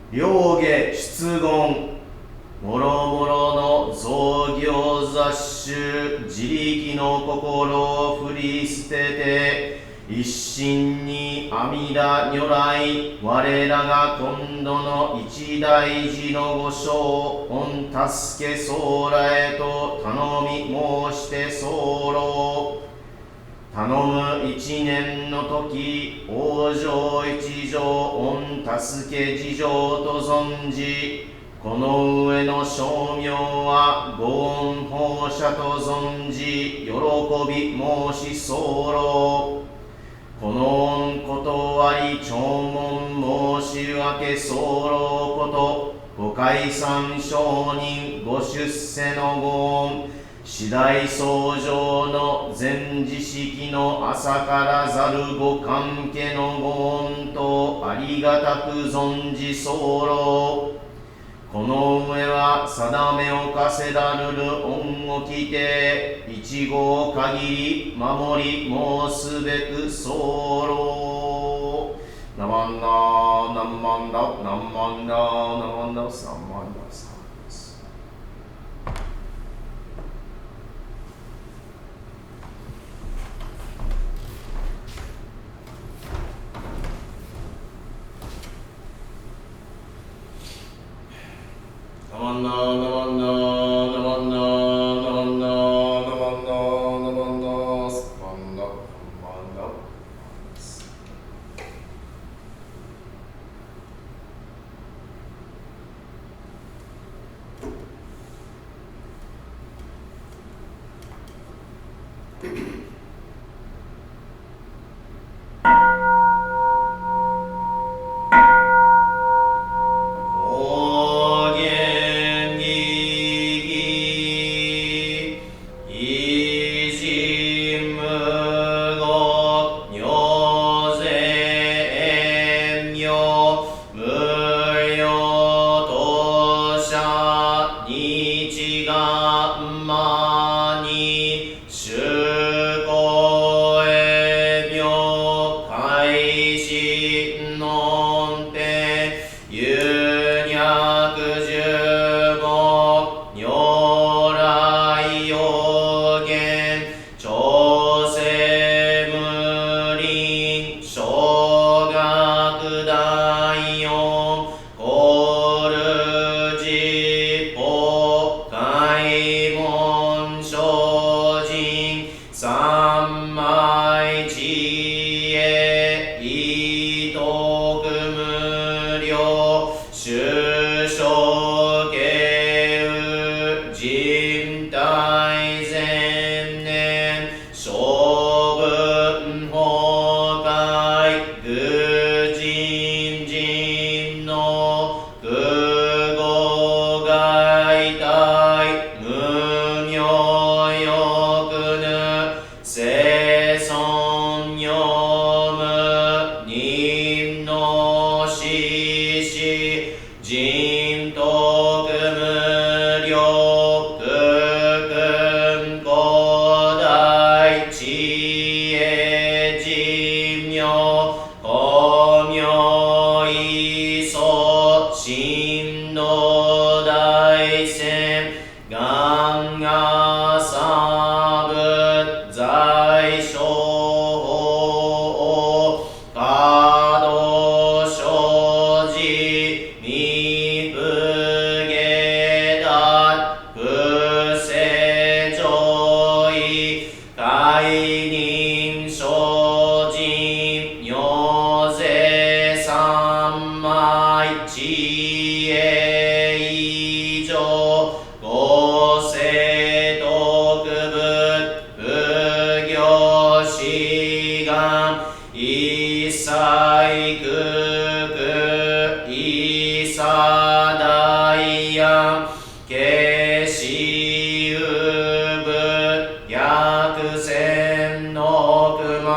両下出言、もろもろの造業雑種、自力の心を振り捨てて、一心に阿弥陀如来、我らが今度の一大事の御所、御助け僧らへと頼み申して候。頼む一年の時、往生一条、御助け事情と存じ、この上の称名はご恩報謝と存じ、喜び申し候。この恩断り弔問申し分け候こと、ご解散承認ご出世のご恩、次第僧正の全知識の朝からざるご関係のご恩とありがたく存じ候。この上は定めを課せらるる恩をきて、一号限り守り申すべく候。ナマンダーナマンダナマンダナマンダサマンダサ。ナマンダナマンダナマンダナマンダナマンダナマンダサマンダナマンダ。薬船の熊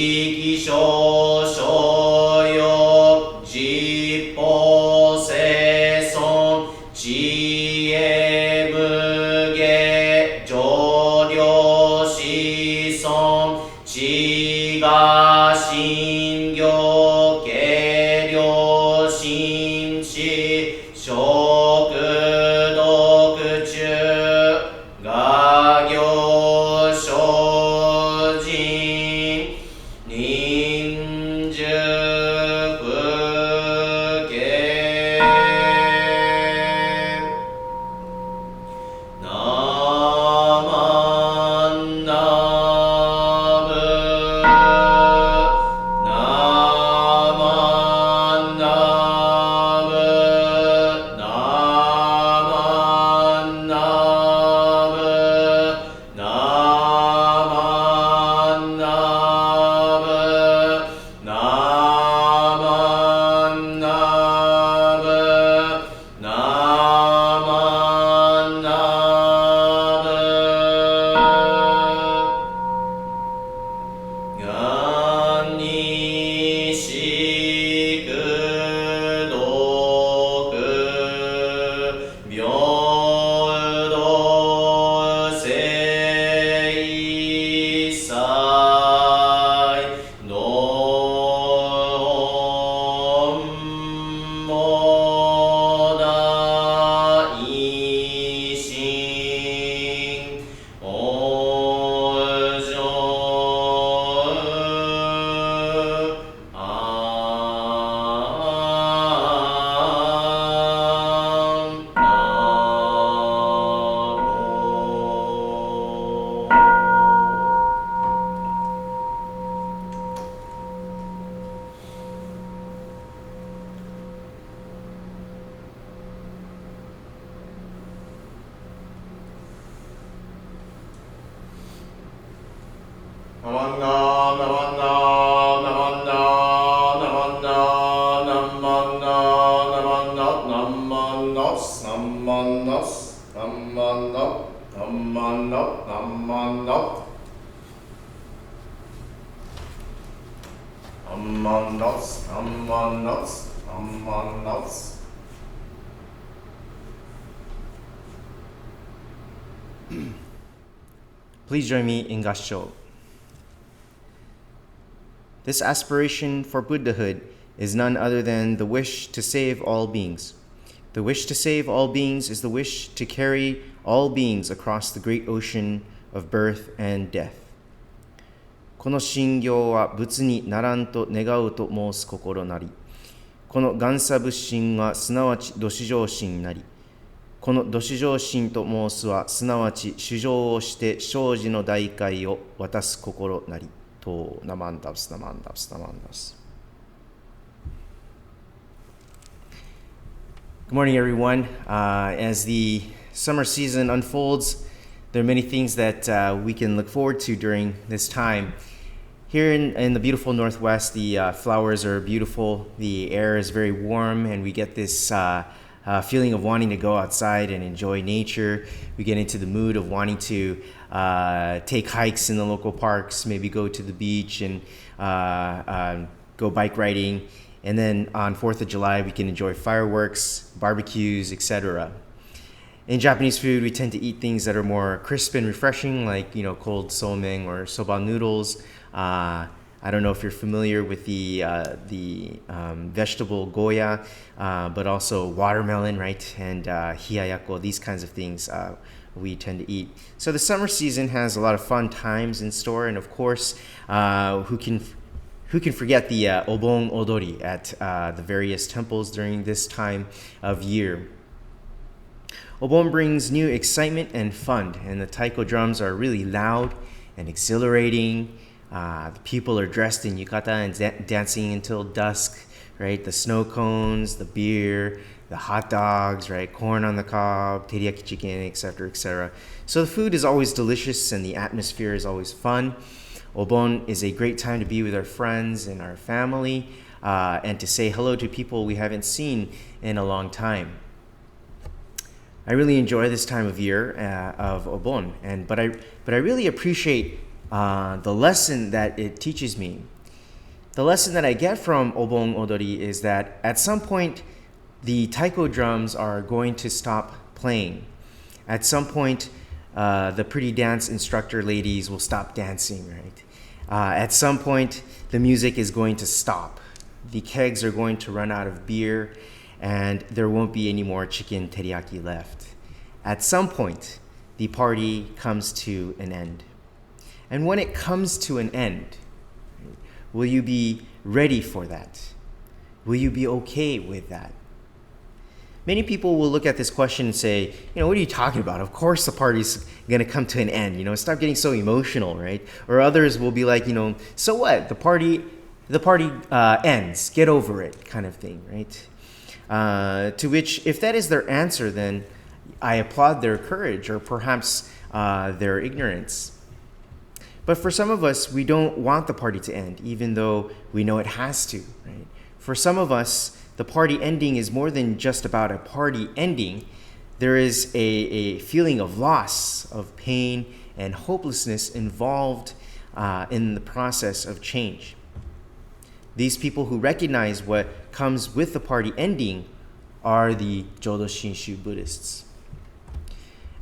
力少々よ実法生尊知恵無下上領子孫知が信行計量心知食読中画行精進忍術不敬ナマンナブナマンナブナマンナブナマンナブナマンナブナマンナブがんにしくどく平等聖祭どんもないしおじょあんなナマンナナマンナナマンナナマンナナマンナナマンナナマンナスナマンナスナマンナナマンナナマンナナマンナスナマンナスナマンナスPlease join me in Gassho. This aspiration for Buddhahood is none other than the wish to save all beings. The wish to save all beings is the wish to carry all beings across the great ocean of birth and death. この信行は仏にならんと願うと申す心なり。この願差仏心はすなわち土至上心なり。この土至上心と申すはすなわち主情をして生じの大海を渡す心なり。とナマンダブスナマンダブスナマンダブス。Good morning, everyone. As the summer season unfolds, there are many things that we can look forward to during this time. Here in the beautiful Northwest, the flowers are beautiful, the air is very warm, and we get this feeling of wanting to go outside and enjoy nature. We get into the mood of wanting to take hikes in the local parks, maybe go to the beach and go bike riding. And then on 4th of July, we can enjoy fireworks, barbecues, etc. In Japanese food, we tend to eat things that are more crisp and refreshing, like cold somen or soba noodles. I don't know if you're familiar with the vegetable goya, but also watermelon, right? And hiyayako, these kinds of things we tend to eat. So the summer season has a lot of fun times in store, and of course, who can forget the obon odori at the various temples during this time of year. Obon brings new excitement and fun, and the taiko drums are really loud and exhilarating. The people are dressed in yukata and dancing until dusk, right? The snow cones, the beer, the hot dogs, right? Corn on the cob, teriyaki chicken, etc., etc. So the food is always delicious and the atmosphere is always fun. Obon is a great time to be with our friends and our family and to say hello to people we haven't seen in a long time. I really enjoy this time of year of Obon, but I really appreciate the lesson that it teaches me. the lesson that I get from Obon Odori is that at some point, the taiko drums are going to stop playing. At some point, the pretty dance instructor ladies will stop dancing, right? At some point, the music is going to stop. The kegs are going to run out of beer, and there won't be any more chicken teriyaki left. At some point, the party comes to an end. And when it comes to an end, will you be ready for that? Will you be okay with that? Many people will look at this question and say, what are you talking about? Of course the party's going to come to an end. Stop getting so emotional, right? Or others will be like, so what? The party ends. Get over it, kind of thing, right? To which, if that is their answer, then I applaud their courage or perhaps their ignorance. But for some of us, we don't want the party to end, even though we know it has to, right? For some of us, the party ending is more than just about a party ending. There is a feeling of loss, of pain, and hopelessness involved in the process of change. These people who recognize what comes with the party ending are the Jodo Shinshu Buddhists.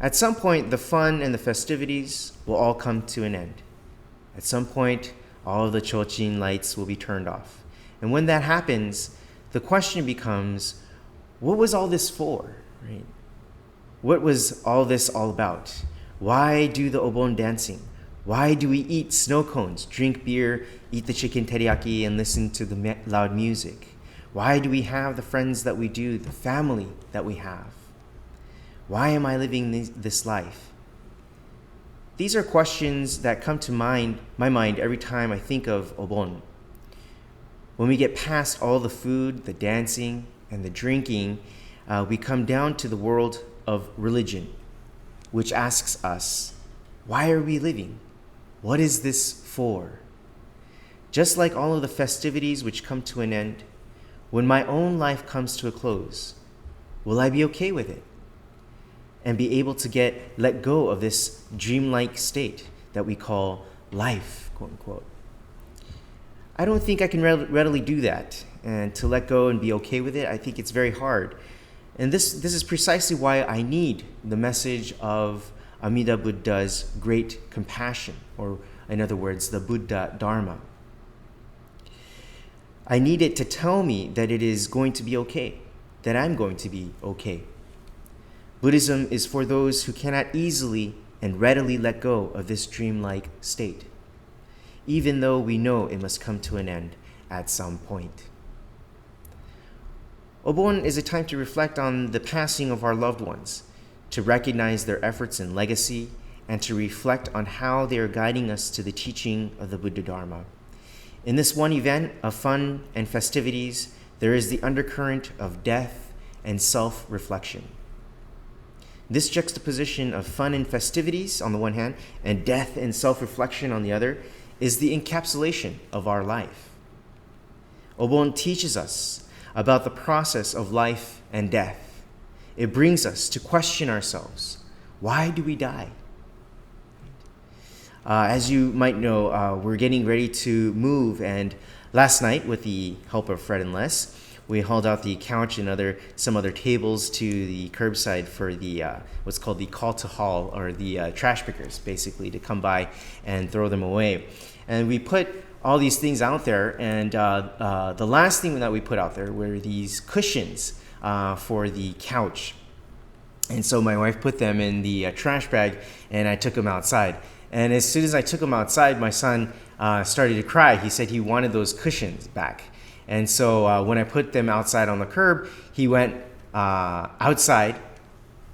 At some point, the fun and the festivities will all come to an end. At some point, all of the Chōchin lights will be turned off. And when that happens, the question becomes, what was all this for, right? What was all this all about? Why do the obon dancing? Why do we eat snow cones, drink beer, eat the chicken teriyaki, and listen to the loud music? Why do we have the friends that we do, the family that we have? Why am I living this life? These are questions that come to my mind every time I think of obon. When we get past all the food, the dancing, and the drinking, we come down to the world of religion, which asks us, why are we living? What is this for? Just like all of the festivities which come to an end, when my own life comes to a close, will I be okay with it? And be able to let go of this dreamlike state that we call life, quote unquote. I don't think I can readily do that. And to let go and be okay with it, I think it's very hard. And this is precisely why I need the message of Amida Buddha's great compassion, or in other words, the Buddha Dharma. I need it to tell me that it is going to be okay, that I'm going to be okay. Buddhism is for those who cannot easily and readily let go of this dreamlike state, even though we know it must come to an end at some point. Obon is a time to reflect on the passing of our loved ones, to recognize their efforts and legacy, and to reflect on how they are guiding us to the teaching of the Buddha Dharma. In this one event of fun and festivities, there is the undercurrent of death and self-reflection. This juxtaposition of fun and festivities on the one hand, and death and self-reflection on the other, is the encapsulation of our life. Obon teaches us about the process of life and death. It brings us to question ourselves. Why do we die? As you might know, we're getting ready to move, and last night, with the help of Fred and Les, we hauled out the couch and some other tables to the curbside for the what's called the call to haul, or the trash pickers, basically, to come by and throw them away. And we put all these things out there, and the last thing that we put out there were these cushions for the couch. And so my wife put them in the trash bag, and I took them outside. And as soon as I took them outside, my son started to cry. He said he wanted those cushions back. And so when I put them outside on the curb, he went outside,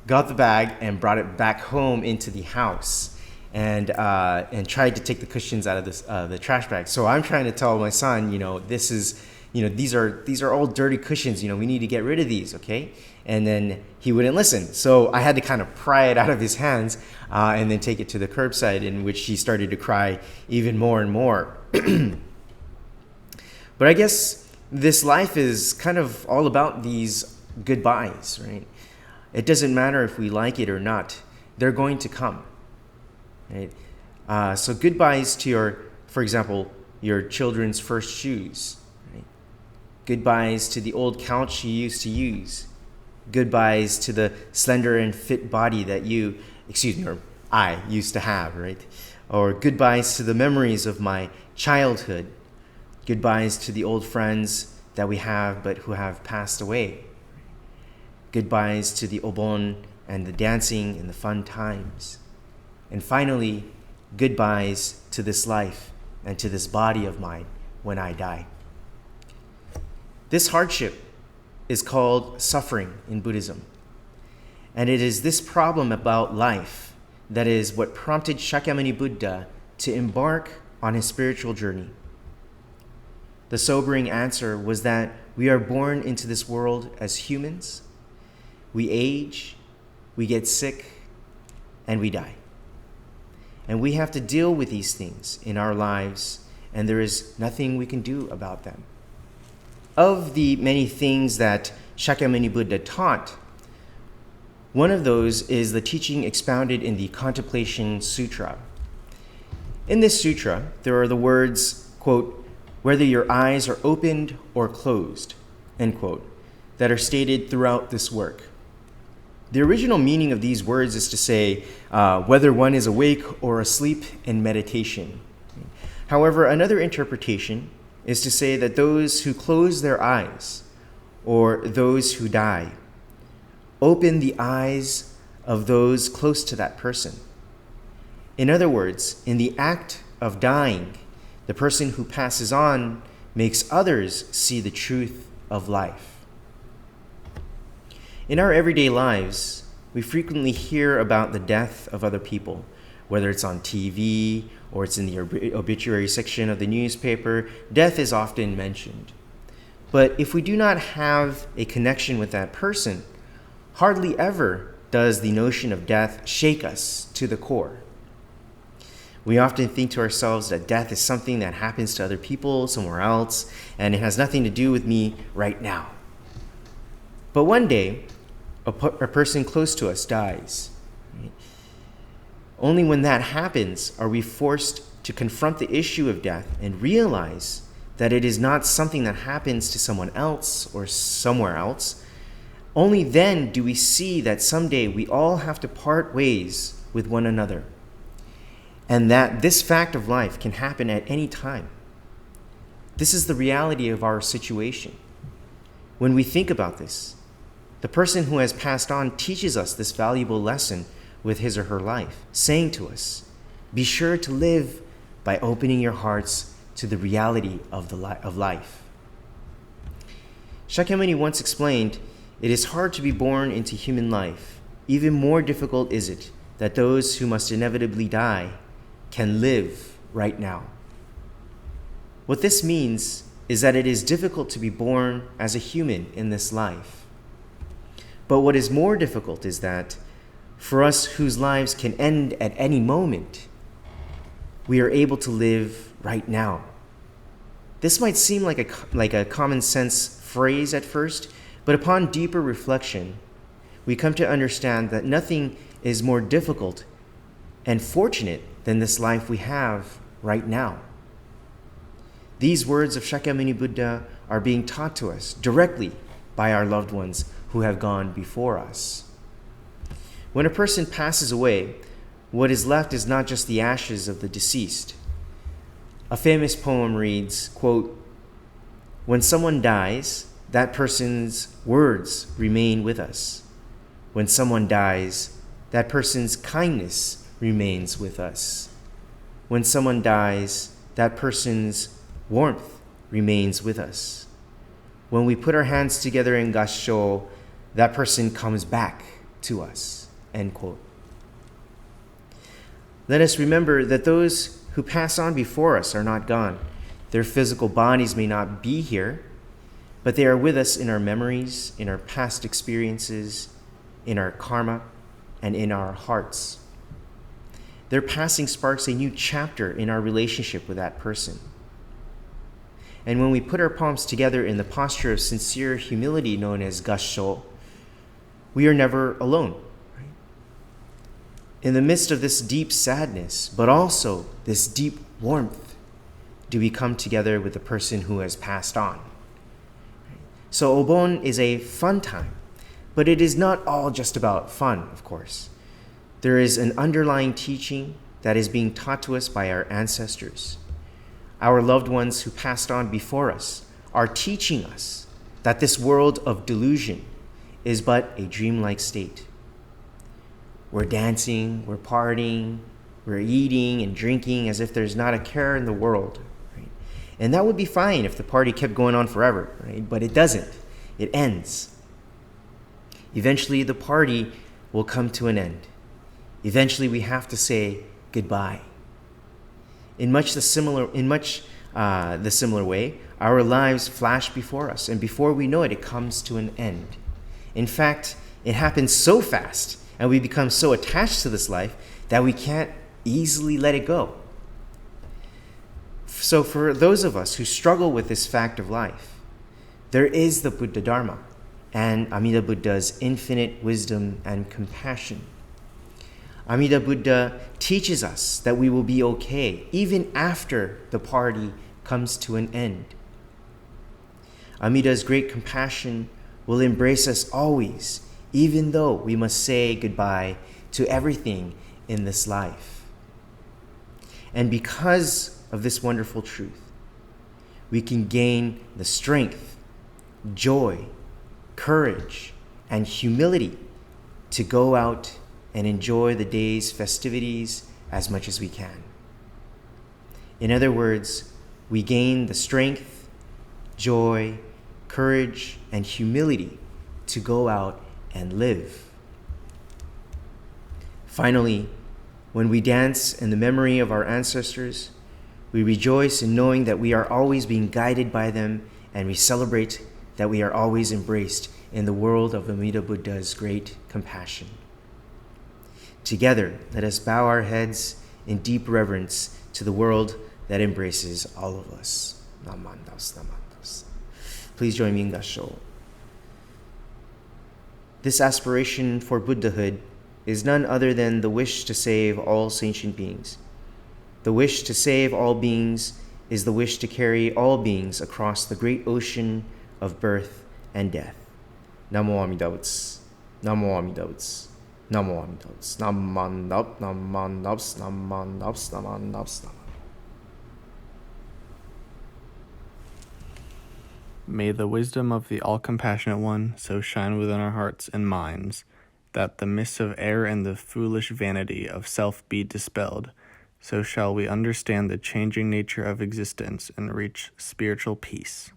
got the bag, and brought it back home into the house, and tried to take the cushions out of the trash bag. So I'm trying to tell my son, these are all dirty cushions. We need to get rid of these, okay? And then he wouldn't listen. So I had to kind of pry it out of his hands and then take it to the curbside, in which he started to cry even more and more. But I guess this life is kind of all about these goodbyes, right? It doesn't matter if we like it or not. They're going to come, right? So goodbyes to your, for example, your children's first shoes. Right? Goodbyes to the old couch you used to use. Goodbyes to the slender and fit body that I used to have, right? Or goodbyes to the memories of my childhood. Goodbyes to the old friends that we have but who have passed away. Goodbyes to the obon and the dancing and the fun times. And finally, goodbyes to this life and to this body of mine when I die. This hardship is called suffering in Buddhism. And it is this problem about life that is what prompted Shakyamuni Buddha to embark on his spiritual journey. The sobering answer was that we are born into this world as humans, we age, we get sick, and we die. And we have to deal with these things in our lives, and there is nothing we can do about them. Of the many things that Shakyamuni Buddha taught, one of those is the teaching expounded in the Contemplation Sutra. In this sutra, there are the words, quote, whether your eyes are opened or closed, end quote, that are stated throughout this work. The original meaning of these words is to say whether one is awake or asleep in meditation. However, another interpretation is to say that those who close their eyes or those who die open the eyes of those close to that person. In other words, in the act of dying, the person who passes on makes others see the truth of life. In our everyday lives, we frequently hear about the death of other people, whether it's on TV or it's in the obituary section of the newspaper. Death is often mentioned. But if we do not have a connection with that person, hardly ever does the notion of death shake us to the core. We often think to ourselves that death is something that happens to other people somewhere else, and it has nothing to do with me right now. But one day, a person close to us dies. Right? Only when that happens are we forced to confront the issue of death and realize that it is not something that happens to someone else or somewhere else. Only then do we see that someday we all have to part ways with one another, and that this fact of life can happen at any time. This is the reality of our situation. When we think about this, the person who has passed on teaches us this valuable lesson with his or her life, saying to us, be sure to live by opening your hearts to the reality of life. Shakyamuni once explained, it is hard to be born into human life. Even more difficult is it that those who must inevitably die can live right now. What this means is that it is difficult to be born as a human in this life. But what is more difficult is that for us whose lives can end at any moment, we are able to live right now. This might seem like a common sense phrase at first, but upon deeper reflection, we come to understand that nothing is more difficult and fortunate than this life we have right now. These words of Shakyamuni Buddha are being taught to us directly by our loved ones who have gone before us. When a person passes away, what is left is not just the ashes of the deceased. A famous poem reads, quote, when someone dies, that person's words remain with us. When someone dies, that person's kindness remains with us. When someone dies, that person's warmth remains with us. When we put our hands together in Gassho, that person comes back to us. End quote. Let us remember that those who pass on before us are not gone. Their physical bodies may not be here, but they are with us in our memories, in our past experiences, in our karma, and in our hearts. Their passing sparks a new chapter in our relationship with that person. And when we put our palms together in the posture of sincere humility known as Gassho, we are never alone. Right? In the midst of this deep sadness, but also this deep warmth, do we come together with the person who has passed on. So Obon is a fun time, but it is not all just about fun, of course. There is an underlying teaching that is being taught to us by our ancestors. Our loved ones who passed on before us are teaching us that this world of delusion is but a dreamlike state. We're dancing, we're partying, we're eating and drinking as if there's not a care in the world. Right? And that would be fine if the party kept going on forever, right? But it doesn't. It ends. Eventually, the party will come to an end. Eventually, we have to say goodbye. In much the similar way, our lives flash before us, and before we know it, it comes to an end. In fact, it happens so fast, and we become so attached to this life that we can't easily let it go. So for those of us who struggle with this fact of life, there is the Buddha Dharma and Amida Buddha's infinite wisdom and compassion. Amida Buddha teaches us that we will be okay even after the party comes to an end. Amida's great compassion will embrace us always, even though we must say goodbye to everything in this life. And because of this wonderful truth, we can gain the strength, joy, courage, and humility to go out and enjoy the day's festivities as much as we can. In other words, we gain the strength, joy, courage, and humility to go out and live. Finally, when we dance in the memory of our ancestors, we rejoice in knowing that we are always being guided by them, and we celebrate that we are always embraced in the world of Amida Buddha's great compassion. Together, let us bow our heads in deep reverence to the world that embraces all of us. Namandas, namandas. Please join me in Gassho. This aspiration for Buddhahood is none other than the wish to save all sentient beings. The wish to save all beings is the wish to carry all beings across the great ocean of birth and death. Namo Amida Butsu. Namo Amida Butsu. Namo Amida Butsu. Namandap, namandaps, namandaps, namandaps, namandaps. May the wisdom of the all-compassionate one so shine within our hearts and minds, that the mists of error and the foolish vanity of self be dispelled, so shall we understand the changing nature of existence and reach spiritual peace.